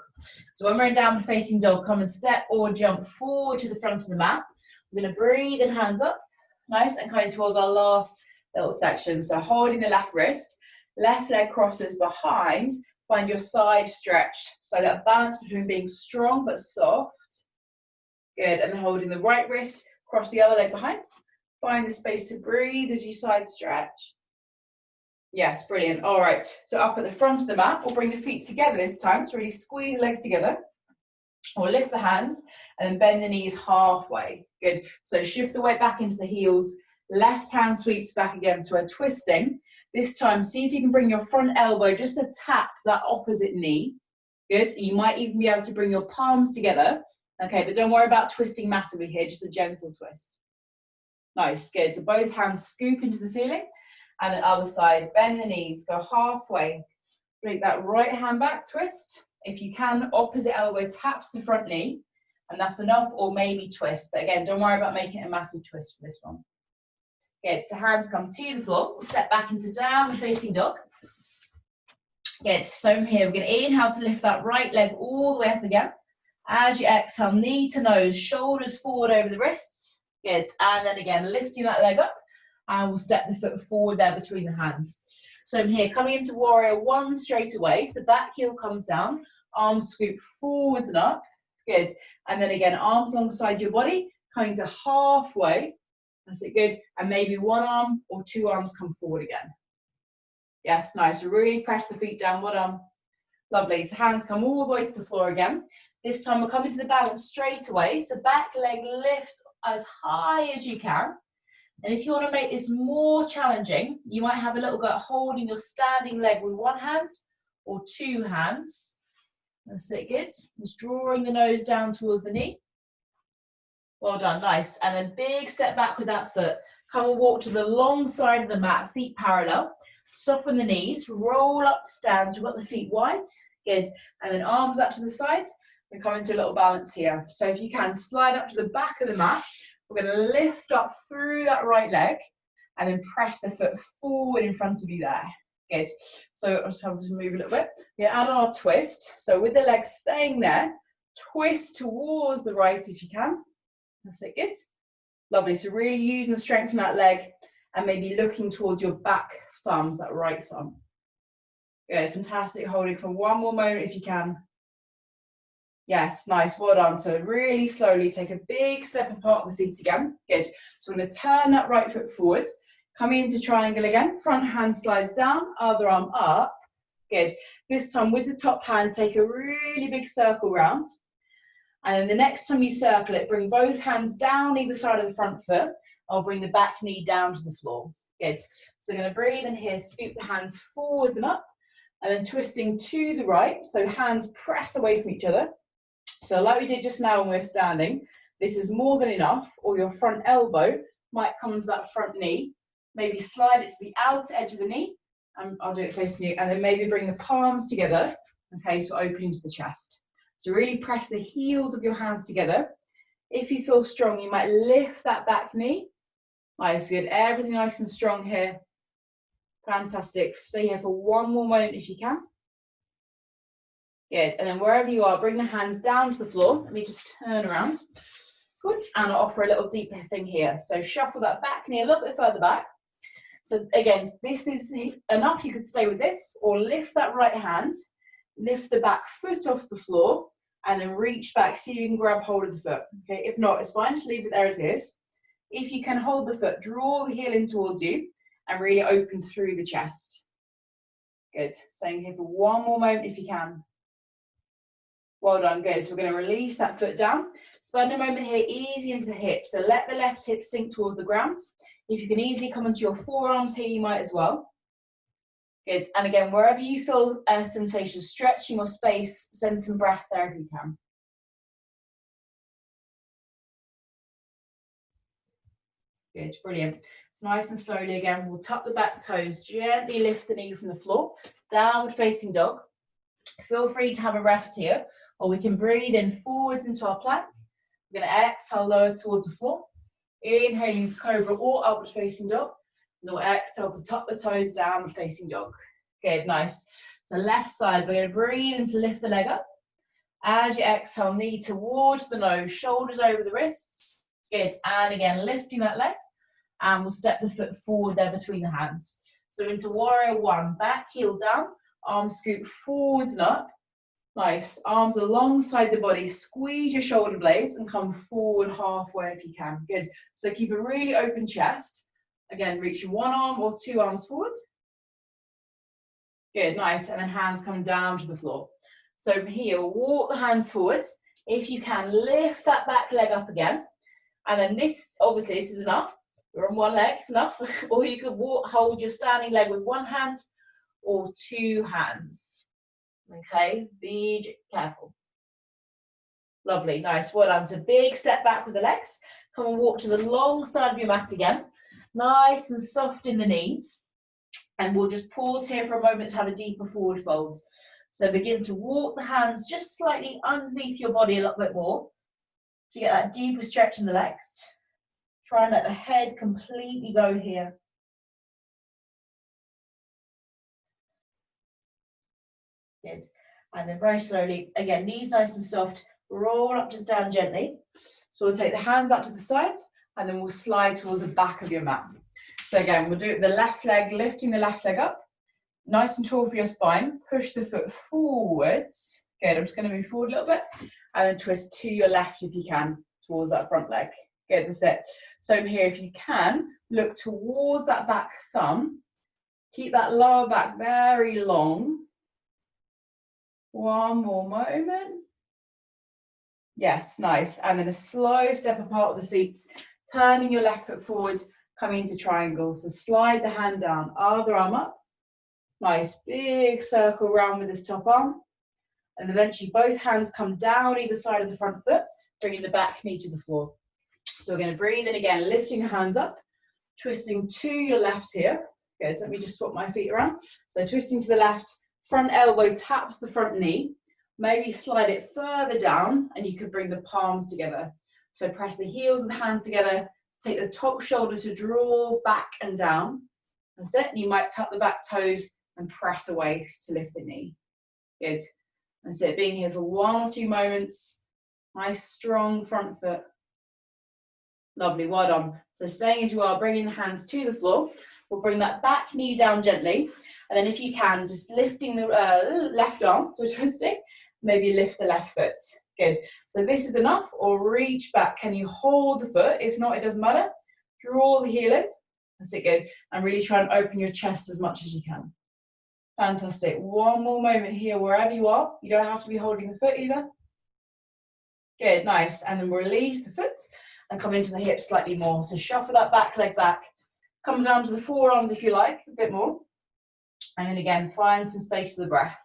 So when we're in downward facing dog, come and step or jump forward to the front of the mat. We're going to breathe in, hands up, nice, and coming towards our last little section. So holding the left wrist, left leg crosses behind. Find your side stretch. So that balance between being strong but soft. Good. And then holding the right wrist, cross the other leg behind. Find the space to breathe as you side stretch. Yes, brilliant. All right, so up at the front of the mat, we'll bring the feet together this time. So really squeeze the legs together. We'll lift the hands and then bend the knees halfway. Good. So shift the weight back into the heels. Left hand sweeps back again, so we're twisting. This time, see if you can bring your front elbow just to tap that opposite knee. Good. You might even be able to bring your palms together. Okay, but don't worry about twisting massively here, just a gentle twist. Nice, good. So both hands scoop into the ceiling. And then other side, bend the knees, go halfway. Bring that right hand back, twist. If you can, opposite elbow taps the front knee, and that's enough, or maybe twist. But again, don't worry about making a massive twist for this one. Good, so hands come to the floor. We'll step back into downward facing dog. Good, so from here, we're going to inhale to lift that right leg all the way up again. As you exhale, knee to nose, shoulders forward over the wrists. Good, and then again, lifting that leg up, and we'll step the foot forward there between the hands. So from here, coming into warrior one straight away, so back heel comes down, arms scoop forwards and up. Good, and then again, arms alongside your body, coming to halfway. That's it, good. And maybe one arm or two arms come forward again. Yes, nice. So really press the feet down, one arm. Lovely. So hands come all the way to the floor again. This time we're coming to the balance straight away. So back leg lifts as high as you can. And if you want to make this more challenging, you might have a little go at holding your standing leg with one hand or two hands. That's it, good. Just drawing the nose down towards the knee. Well done, nice. And then big step back with that foot. Come and walk to the long side of the mat, feet parallel. Soften the knees, roll up to stand. You've got the feet wide, good. And then arms up to the sides and come into a little balance here. So if you can, slide up to the back of the mat. We're going to lift up through that right leg and then press the foot forward in front of you there. Good. So I'll just have to move a little bit. Yeah, add on our twist. So with the legs staying there, twist towards the right if you can. That's it, good. Lovely, so really using the strength in that leg and maybe looking towards your back thumbs, that right thumb. Good, fantastic, holding for one more moment if you can. Yes, nice, well done. So really slowly take a big step apart of the feet again. Good, so we're going to turn that right foot forwards, coming into triangle again, front hand slides down, other arm up. Good, this time with the top hand, take a really big circle round. And then the next time you circle it, bring both hands down either side of the front foot. I'll bring the back knee down to the floor. Good. So we're going to breathe in here, scoop the hands forwards and up, and then twisting to the right. So hands press away from each other. So like we did just now when we're standing, this is more than enough, or your front elbow might come to that front knee. Maybe slide it to the outer edge of the knee, and I'll do it facing you, and then maybe bring the palms together. Okay, so opening to the chest. So really press the heels of your hands together. If you feel strong, you might lift that back knee. Nice, good. Everything nice and strong here. Fantastic. Stay here for one more moment if you can. Good. And then wherever you are, bring the hands down to the floor. Let me just turn around. Good. And I'll offer a little deeper thing here. So shuffle that back knee a little bit further back. So again, this is enough. You could stay with this, or lift that right hand. Lift the back foot off the floor and then reach back so you can grab hold of the foot. Okay, if not, it's fine, just leave it there as is. If you can hold the foot, draw the heel in towards you and really open through the chest. Good. Staying here for one more moment if you can. Well done, good. So we're going to release that foot down. Spend a moment here, easy into the hips. So let the left hip sink towards the ground. If you can easily come onto your forearms here, you might as well. Good, and again, wherever you feel a sensation, stretching or space, send some breath there if you can. Good, brilliant. So nice and slowly again, we'll tuck the back toes, gently lift the knee from the floor, downward facing dog. Feel free to have a rest here, or we can breathe in forwards into our plank. We're going to exhale lower towards the floor, inhaling to Cobra or upward facing dog. And then we'll exhale to tuck the toes, downward facing dog. Good, nice. So left side, we're going to breathe in to lift the leg up. As you exhale, knee towards the nose, shoulders over the wrists. Good, and again, lifting that leg. And we'll step the foot forward there between the hands. So into warrior one, back heel down, arms scoop forwards and up. Nice, arms alongside the body, squeeze your shoulder blades and come forward halfway if you can. Good, so keep a really open chest. Again, reaching one arm or two arms forward. Good, nice. And then hands come down to the floor. So from here, walk the hands forwards. If you can, lift that back leg up again. And then this, obviously, this is enough. You're on one leg, it's enough. Or you could hold your standing leg with one hand or two hands. Okay, be careful. Lovely, nice, well done. So big step back with the legs. Come and walk to the long side of your mat again. Nice and soft in the knees. And we'll just pause here for a moment to have a deeper forward fold. So begin to walk the hands just slightly underneath your body a little bit more to get that deeper stretch in the legs. Try and let the head completely go here. Good. And then very slowly, again, knees nice and soft, roll up, just down gently. So we'll take the hands up to the sides and then we'll slide towards the back of your mat. So again, we'll do it with the left leg, lifting the left leg up. Nice and tall for your spine. Push the foot forwards. Good, I'm just going to move forward a little bit. And then twist to your left if you can, towards that front leg. Good, that's it. So over here, if you can, look towards that back thumb. Keep that lower back very long. One more moment. Yes, nice. And then a slow step apart with the feet. Turning your left foot forward, coming into triangle. So slide the hand down, other arm up. Nice, big circle round with this top arm. And eventually both hands come down either side of the front foot, bringing the back knee to the floor. So we're going to breathe in again, lifting the hands up, twisting to your left here. Okay, so let me just swap my feet around. So twisting to the left, front elbow taps the front knee. Maybe slide it further down and you could bring the palms together. So press the heels of the hand together, take the top shoulder to draw back and down. That's it. You might tuck the back toes and press away to lift the knee. Good. That's it. Being here for 1 or 2 moments. Nice, strong front foot. Lovely, well done. So staying as you are, bringing the hands to the floor. We'll bring that back knee down gently. And then if you can, just lifting the left arm, so twisting, maybe lift the left foot. Good. So this is enough, or reach back. Can you hold the foot? If not, it doesn't matter. Draw the heel in. That's it, good. And really try and open your chest as much as you can. Fantastic. One more moment here, wherever you are. You don't have to be holding the foot either. Good, nice. And then release the foot and come into the hips slightly more. So shuffle that back leg back. Come down to the forearms if you like, a bit more. And then again, find some space for the breath.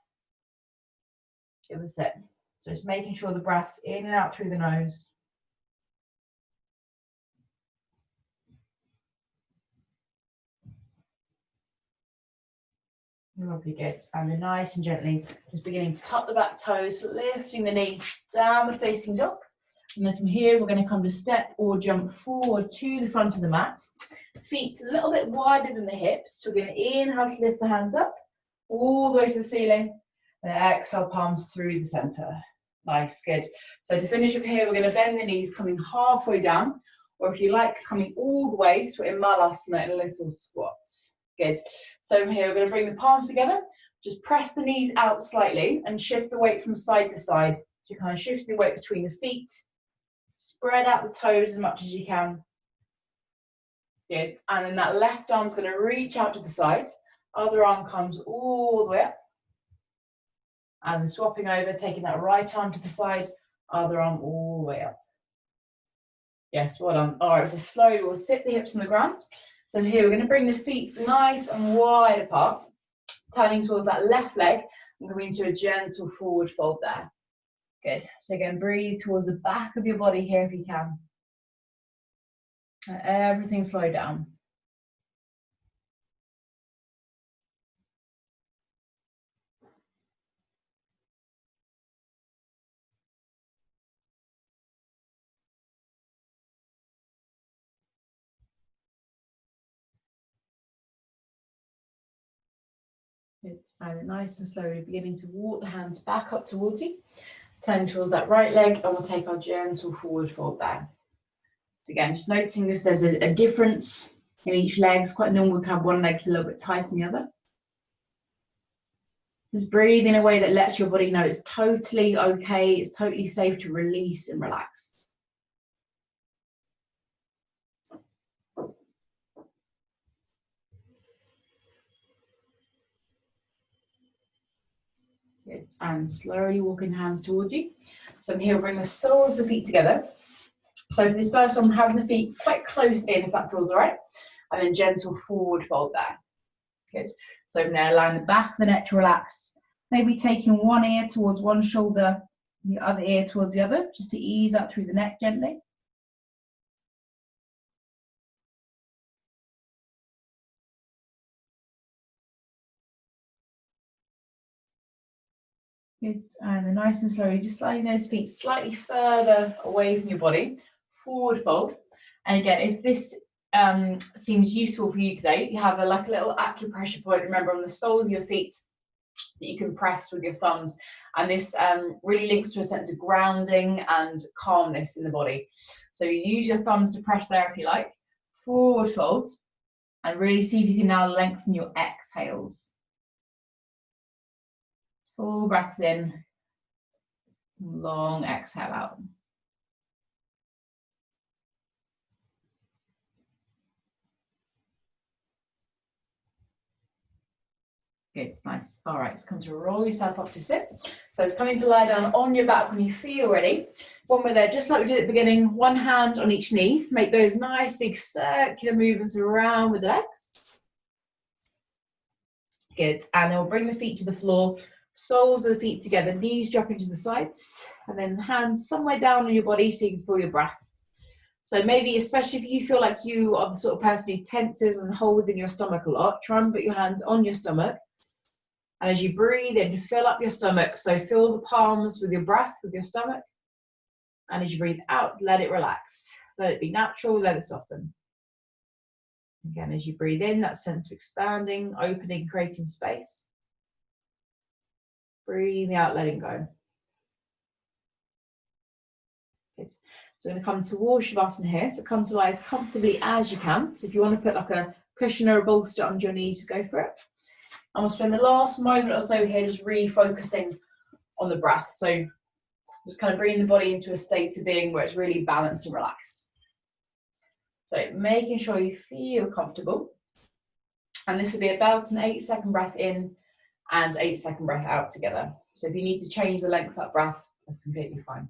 Give it a sit. So just making sure the breath's in and out through the nose. Lovely, good. And then nice and gently, just beginning to tuck the back toes, lifting the knee, downward facing dog. And then from here, we're going to come to step or jump forward to the front of the mat. Feet a little bit wider than the hips. So we're going to inhale to lift the hands up, all the way to the ceiling. And exhale, palms through the center. Nice, good. So to finish up here, we're going to bend the knees, coming halfway down. Or if you like, coming all the way, so in Malasana in a little squat. Good. So from here, we're going to bring the palms together. Just press the knees out slightly and shift the weight from side to side. So you kind of shift the weight between the feet. Spread out the toes as much as you can. Good. And then that left arm's going to reach out to the side. Other arm comes all the way up. And then swapping over, taking that right arm to the side. Other arm all the way up. Yes, well done. All right, so slowly we'll sit the hips on the ground. So here we're going to bring the feet nice and wide apart, turning towards that left leg and coming into a gentle forward fold there. Good. So again, breathe towards the back of your body here if you can. Let everything slow down. And nice and slowly beginning to walk the hands back up towards you. Turn towards that right leg and we'll take our gentle forward fold there. So again, just noticing if there's a difference in each leg. It's quite normal to have one leg a little bit tighter than the other. Just breathe in a way that lets your body know it's totally okay, it's totally safe to release and relax. Good. And slowly walking hands towards you. So from here, bring the soles of the feet together. So for this first one, I'm having the feet quite close in, if that feels all right. And then gentle forward fold there. Good. So from there, allowing the back of the neck to relax. Maybe taking one ear towards one shoulder, the other ear towards the other, just to ease up through the neck gently. Good. And then nice and slowly, just sliding those feet slightly further away from your body, forward fold. And again, if this seems useful for you today, you have like a little acupressure point, remember, on the soles of your feet that you can press with your thumbs. And this really links to a sense of grounding and calmness in the body. So you use your thumbs to press there if you like, forward fold, and really see if you can now lengthen your exhales. Full breaths in, long exhale out. Good, nice. All right, it's come to roll yourself up to sit. So it's coming to lie down on your back when you feel ready. When we're there, just like we did at the beginning, one hand on each knee. Make those nice big circular movements around with the legs. Good, and then we'll bring the feet to the floor, soles of the feet together, knees dropping to the sides, and then hands somewhere down on your body so you can feel your breath. So maybe, especially if you feel like you are the sort of person who tenses and holds in your stomach a lot, try and put your hands on your stomach. And as you breathe in, fill up your stomach. So fill the palms with your breath, with your stomach. And as you breathe out, let it relax. Let it be natural, let it soften. Again, as you breathe in, that sense of expanding, opening, creating space. Breathing out, letting go. Good. So we're going to come towards Shavasana here. So come to lie as comfortably as you can. So if you want to put like a cushion or a bolster under your knees, go for it. And we'll spend the last moment or so here just refocusing on the breath. So just kind of bringing the body into a state of being where it's really balanced and relaxed. So making sure you feel comfortable. And this will be about an 8-second breath in and 8-second breath out together. So if you need to change the length of that breath, that's completely fine.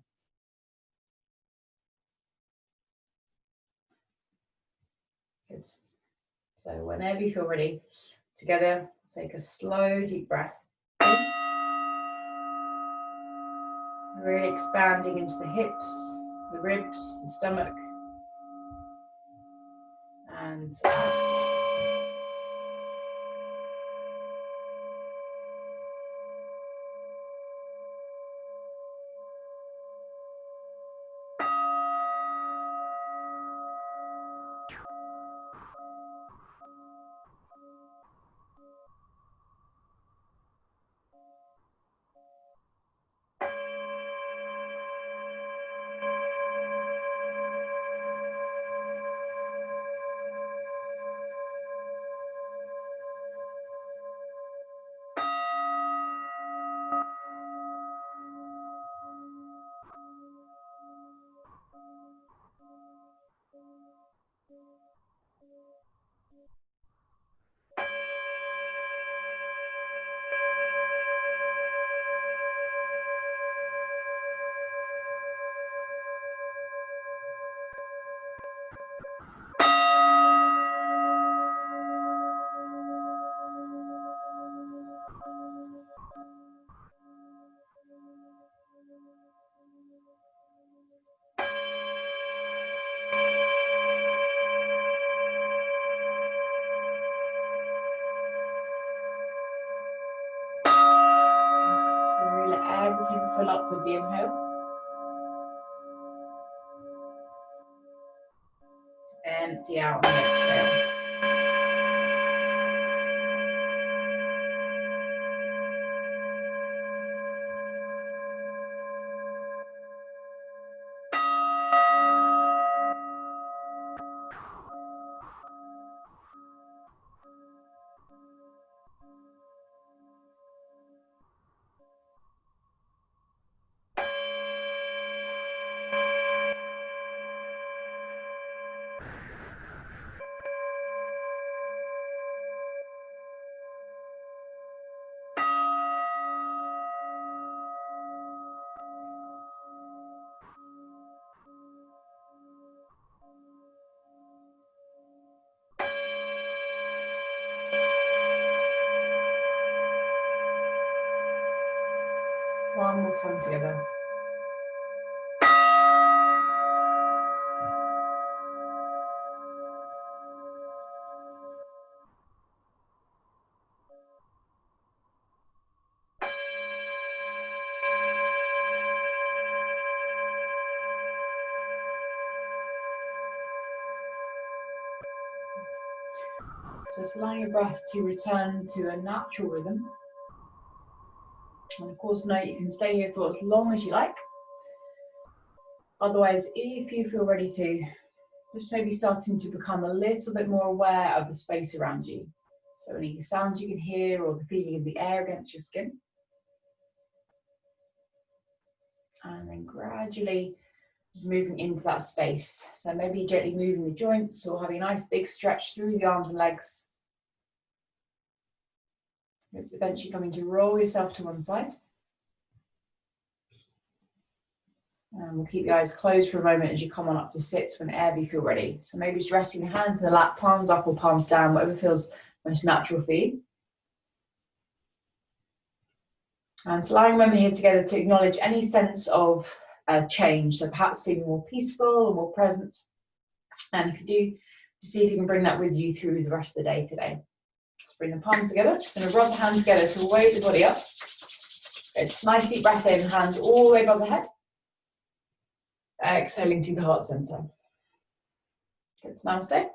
Good. So whenever you feel ready, together, take a slow, deep breath. Really expanding into the hips, the ribs, the stomach, and out. Everything fill up with the inhale. Empty out on the exhale. One more time together. Just allowing your breath to return to a natural rhythm. And of course, note you can stay here for as long as you like. Otherwise, if you feel ready to, just maybe starting to become a little bit more aware of the space around you. So any sounds you can hear or the feeling of the air against your skin. And then gradually just moving into that space. So maybe gently moving the joints or having a nice big stretch through the arms and legs. It's eventually coming to roll yourself to one side. And we'll keep the eyes closed for a moment as you come on up to sit whenever you feel ready. So maybe just resting the hands in the lap, palms up or palms down, whatever feels most natural for you. And so allowing a moment here together to acknowledge any sense of change. So perhaps feeling more peaceful or more present. And if you do, just see if you can bring that with you through the rest of the day today. Just bring the palms together. Just going to rub the hands together to weight the body up. It's nice deep breath in, hands all the way above the head. Exhaling to the heart center. Good, namaste.